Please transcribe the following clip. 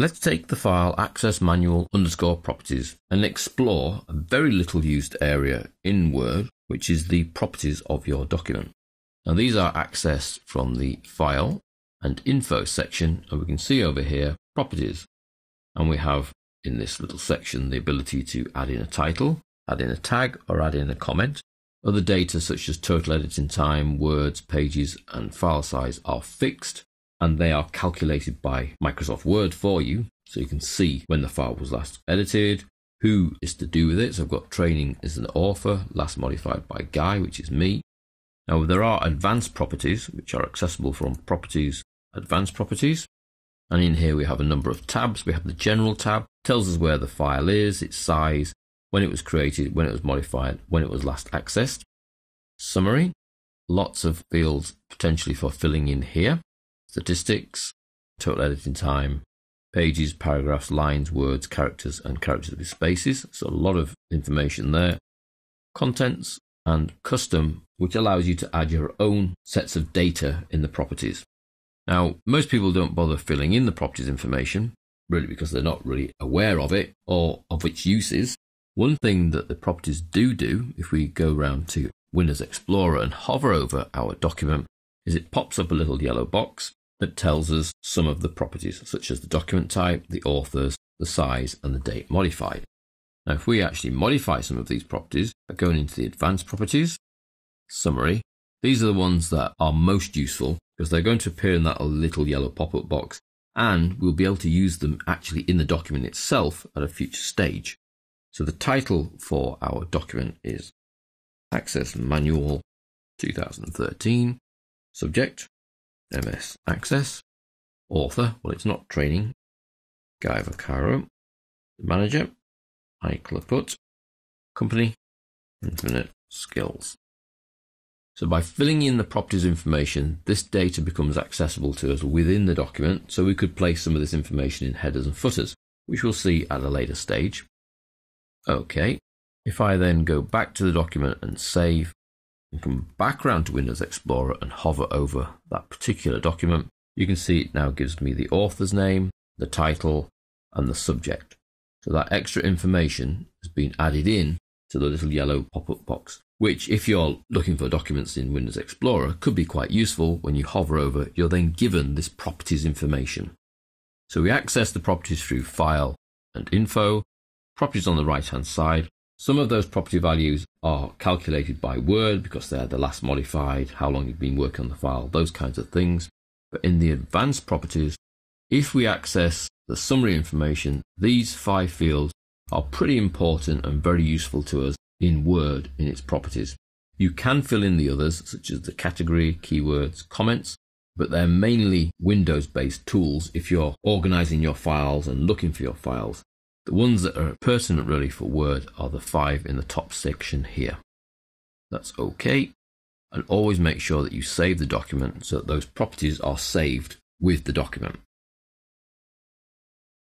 Let's take the file access manual _ properties and explore a very little used area in Word, which is the properties of your document. Now these are accessed from the file and info section, and we can see over here properties, and we have in this little section the ability to add in a title, add in a tag, or add in a comment. Other data such as total editing time, words, pages and file size are fixed, and they are calculated by Microsoft Word for you, so you can see when the file was last edited, who is to do with it. So I've got training as an author, last modified by Guy, which is me. Now there are advanced properties which are accessible from Properties, Advanced Properties, and in here we have a number of tabs. We have the General tab, tells us where the file is, its size, when it was created, when it was modified, when it was last accessed. Summary, lots of fields potentially for filling in here. Statistics, total editing time, pages, paragraphs, lines, words, characters, and characters with spaces. So a lot of information there. Contents and custom, which allows you to add your own sets of data in the properties. Now, most people don't bother filling in the properties information, really because they're not really aware of it or of its uses. One thing that the properties do, if we go around to Windows Explorer and hover over our document, is it pops up a little yellow box that tells us some of the properties, such as the document type, the authors, the size, and the date modified. Now, if we actually modify some of these properties by going into the advanced properties, summary, these are the ones that are most useful because they're going to appear in that little yellow pop-up box, and we'll be able to use them actually in the document itself at a future stage. So the title for our document is Access Manual 2013, subject, MS Access, author, well it's not training, Guy Vaccaro, manager, iCliput, company, Infinite Skills. So by filling in the properties information, this data becomes accessible to us within the document, so we could place some of this information in headers and footers, which we'll see at a later stage. Okay, if I then go back to the document and save, and come back around to Windows Explorer and hover over that particular document, you can see it now gives me the author's name, the title, and the subject. So that extra information has been added in to the little yellow pop-up box, which if you're looking for documents in Windows Explorer could be quite useful. When you hover over, you're then given this properties information. So we access the properties through File and Info, properties on the right-hand side. Some of those property values are calculated by Word because they're the last modified, how long you've been working on the file, those kinds of things. But in the advanced properties, if we access the summary information, these 5 fields are pretty important and very useful to us in Word in its properties. You can fill in the others, such as the category, keywords, comments, but they're mainly Windows-based tools if you're organizing your files and looking for your files. The ones that are pertinent really for Word are the 5 in the top section here. That's OK. And always make sure that you save the document so that those properties are saved with the document.